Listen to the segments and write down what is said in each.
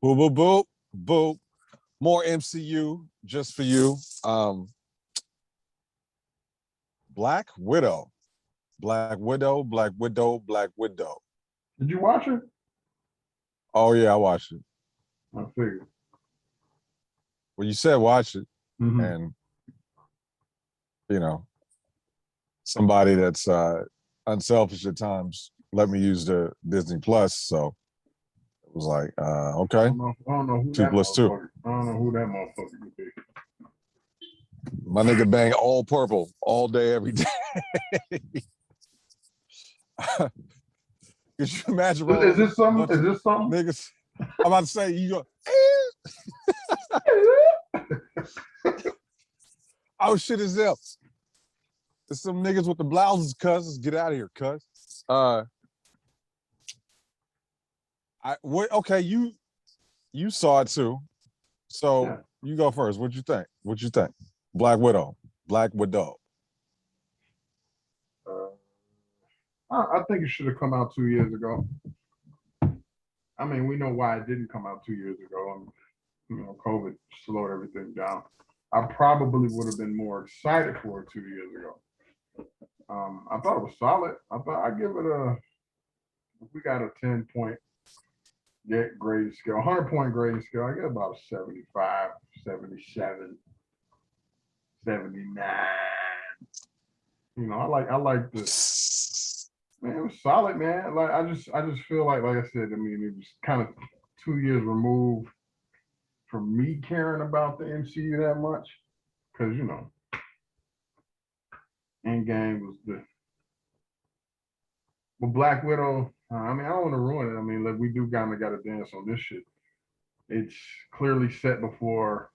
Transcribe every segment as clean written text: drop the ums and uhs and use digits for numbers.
Boop, boop, boop, boop. More MCU just for you. Black Widow. Black Widow, Black Widow, Black Widow. Did you watch it? Oh, yeah, I watched it. I figured. Well, you said watch it. Mm-hmm. And, you know, somebody that's unselfish at times let me use the Disney Plus. So it was like, okay. I don't know who 2 that plus 2. motherfucker. I don't know who that motherfucker could be. My nigga bang all purple all day, every day. Could you imagine? Is this something? Is this something? Niggas, I'm about to say, you go, oh shit, is up. There's some niggas with the blouses, cuz. Let's get out of here, cuz. Okay, you saw it too. So yeah. You go first. What'd you think? Black Widow. Black Widow. I think it should have come out 2 years ago. I mean, we know why it didn't come out 2 years ago. And, COVID slowed everything down. I probably would have been more excited for it 2 years ago. I thought it was solid. I thought I'd give it we got a 10-point grade scale, 100-point grade scale. I get about a 75, 77, 79. I like this. Man, it was solid, man. Like I just feel like I said, I mean, it was kind of 2 years removed from me caring about the MCU that much. Because, Endgame was but Black Widow, I mean, I don't want to ruin it. I mean, look, we do kind of got to dance on this shit. It's clearly set before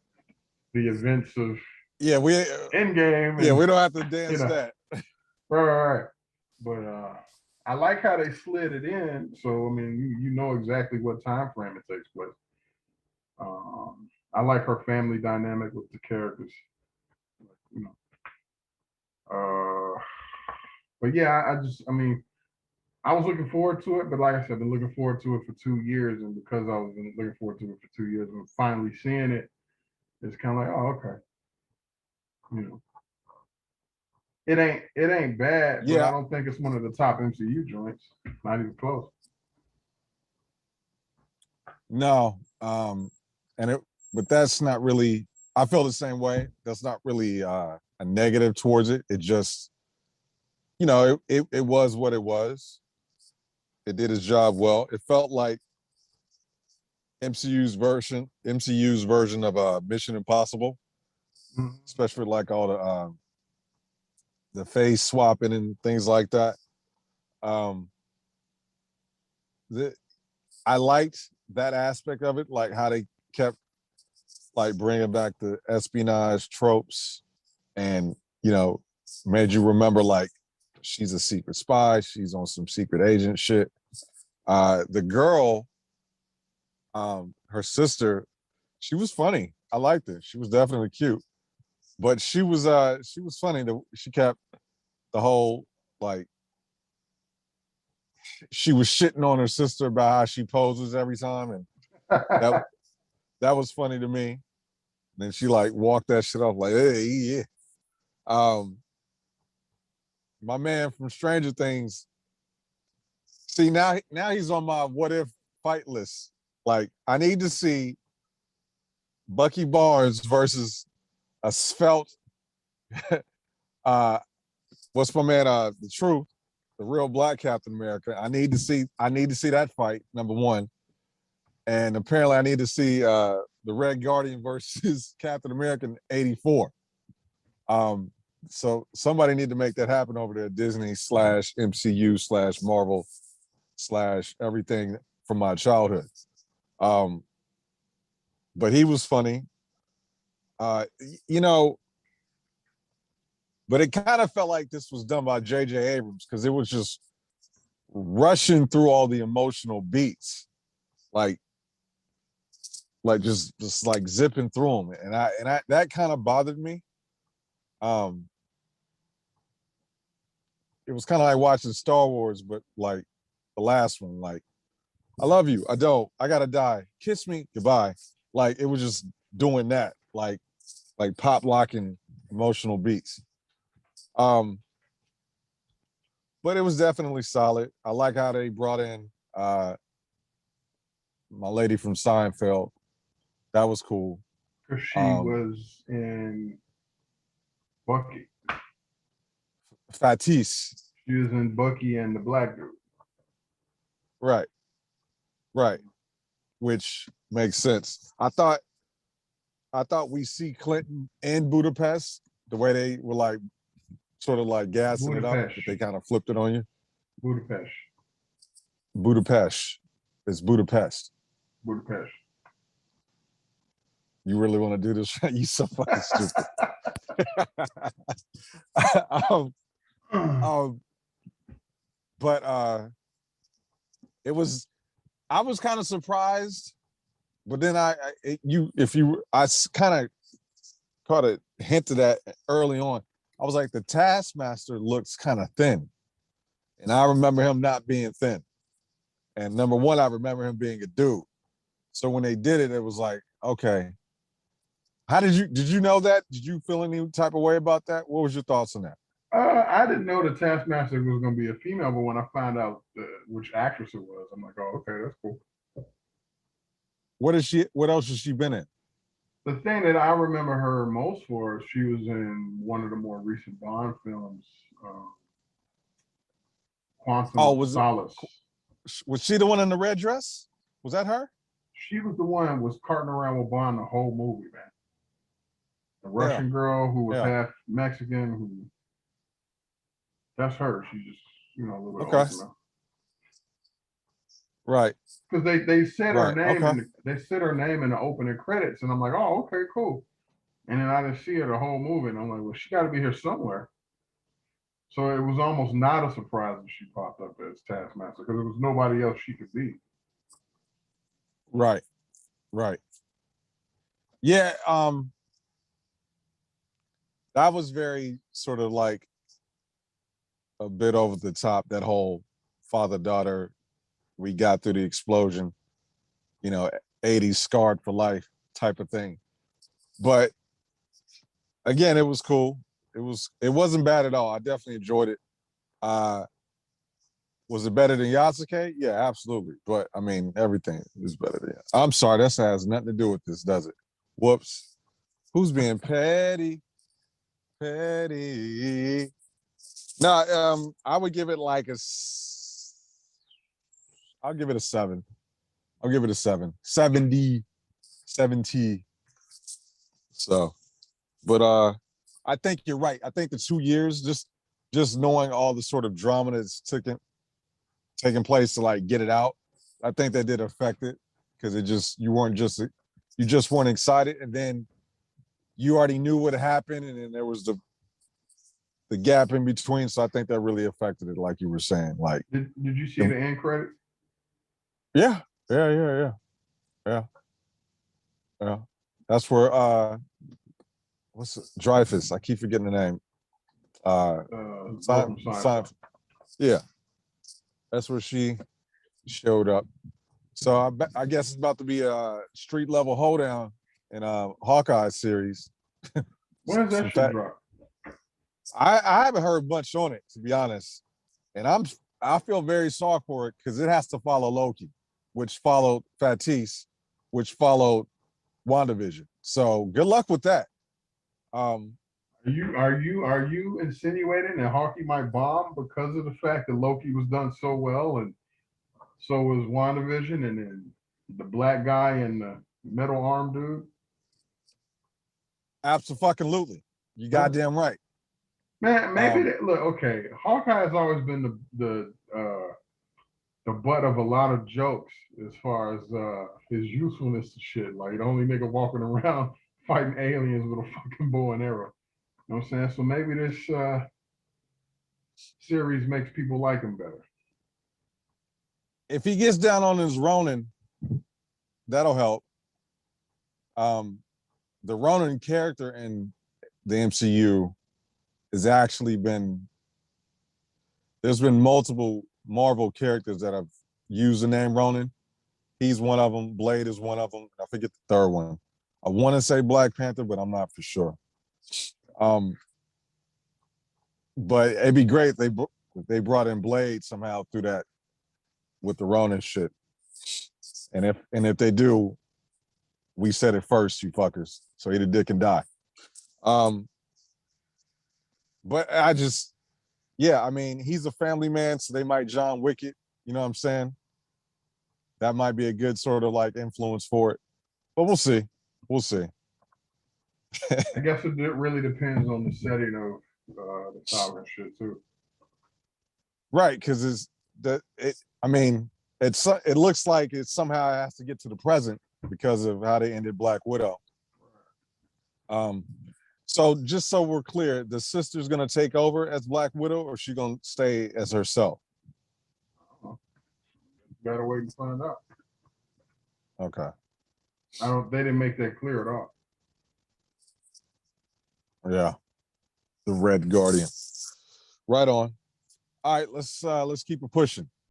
the events of Endgame. Yeah, we don't have to dance that. Right. But I like how they slid it in. So, I mean, you know exactly what time frame it takes place. I like her family dynamic with the characters. But yeah, I was looking forward to it, but like I said, I've been looking forward to it for 2 years, and because I was looking forward to it for 2 years, and finally seeing it, it's kind of like, oh, okay. It ain't bad, but I don't think it's one of the top MCU joints. Not even close. No, but that's not really. I feel the same way. That's not really a negative towards it. It just, it was what it was. It did its job well. It felt like MCU's version of Mission Impossible, especially like all the face swapping and things like that. I liked that aspect of it, like how they kept like bringing back the espionage tropes, and made you remember like she's a secret spy, she's on some secret agent shit. The girl, her sister, she was funny. I liked it. She was definitely cute, but she was funny. She kept the whole like she was shitting on her sister about how she poses every time, and that was funny to me. Then she like walked that shit off like, hey, yeah. My man from Stranger Things. See, now he's on my what if fight list. Like, I need to see Bucky Barnes versus a svelte what's my man, the Truth, the real black Captain America. I need to see that fight, number one. And apparently I need to see the Red Guardian versus Captain America in 84. So somebody need to make that happen over there at Disney /MCU /Marvel /everything from my childhood. But he was funny. But it kind of felt like this was done by J.J. Abrams because it was just rushing through all the emotional beats, like just like zipping through them, and I that kind of bothered me. It was kind of like watching Star Wars, but like the last one, like I love you. I don't. I gotta die. Kiss me. Goodbye. Like it was just doing that, like pop locking emotional beats. Um, but it was definitely solid. I like how they brought in my lady from Seinfeld. That was cool. Because she Um, was in Bucky. Fatisse. She was in Bucky and the Black Dude. Right, right. Which makes sense. I thought we see Clinton and Budapest the way they were like sort of like gassing it up, Budapest. but they kind of flipped it on you. Budapest. Budapest. It's Budapest. Budapest. You really want to do this? You so fucking stupid. um, um, but it was. I was kind of surprised, but then I kind of caught a hint of that early on. I was like, the Taskmaster looks kind of thin, and I remember him not being thin. And number one, I remember him being a dude. So when they did it, it was like, okay. How did you know that? Did you feel any type of way about that? What was your thoughts on that? I didn't know the Taskmaster was going to be a female, but when I found out which actress it was, I'm like, oh, okay, that's cool. What else has she been in? The thing that I remember her most for, she was in one of the more recent Bond films, Quantum Oh, of Solace. Was she the one in the red dress? Was that her? She was the one that was carting around with Bond the whole movie, man. The Russian girl who was half Mexican, that's her. She's just, a little bit older now. Right. Because they said her name and they said her name in the opening credits, and I'm like, oh, okay, cool. And then I didn't see her the whole movie, and I'm like, well, she got to be here somewhere. So it was almost not a surprise that she popped up as Taskmaster because there was nobody else she could be. Right. Right. Yeah. That was very sort of like a bit over the top. That whole father-daughter, we got through the explosion, 80s scarred for life type of thing. But again, it was cool. It wasn't bad at all. I definitely enjoyed it. Was it better than Yasuke? Yeah, absolutely. But I mean, everything is better than Yasuke. I'm sorry, that has nothing to do with this, does it? Whoops. Who's being petty? Petty. No, I would give it like I'll give it a 7. I'll give it a 7. 70. 70. So, but I think you're right. I think the 2 years, just knowing all the sort of drama that's taking place to like get it out, I think that did affect it because you just weren't excited, and then you already knew what happened, and then there was the gap in between. So I think that really affected it, like you were saying. Like, did you see the end credits? Yeah, yeah. That's where what's it? Dreyfus? I keep forgetting the name. Yeah, that's where she showed up. So I guess it's about to be a street level hoedown in Hawkeye series. When does that shit drop? I haven't heard much on it, to be honest, and I feel very sorry for it because it has to follow Loki, which followed Fatisse, which followed WandaVision. So good luck with that. Are you insinuating that Hawkeye might bomb because of the fact that Loki was done so well, and so was WandaVision, and then the black guy and the metal arm dude? Absolutely, you goddamn right. Man, maybe look, okay. Hawkeye has always been the butt of a lot of jokes as far as his usefulness to shit. Like the only nigga walking around fighting aliens with a fucking bow and arrow. You know what I'm saying? So maybe this series makes people like him better. If he gets down on his Ronin, that'll help. The Ronin character in the MCU has actually there's been multiple Marvel characters that have used the name Ronin, He's one of them. Blade is one of them. I forget the third one. I want to say Black Panther, but I'm not for sure. But it'd be great if they brought in Blade somehow through that with the Ronin shit. And if they do, we said it first, you fuckers. So eat a dick and die. But I just, yeah, I mean, he's a family man, so they might John Wick it. You know what I'm saying? That might be a good sort of like influence for it. But we'll see. We'll see. I guess it really depends on the setting of the saga shit too. Right, because I mean, it looks like it somehow has to get to the present because of how they ended Black Widow. So just so we're clear, the sister's gonna take over as Black Widow, or she gonna stay as herself? Gotta wait and find out. Okay. They didn't make that clear at all. Yeah. The Red Guardian. Right on. All right, let's keep it pushing.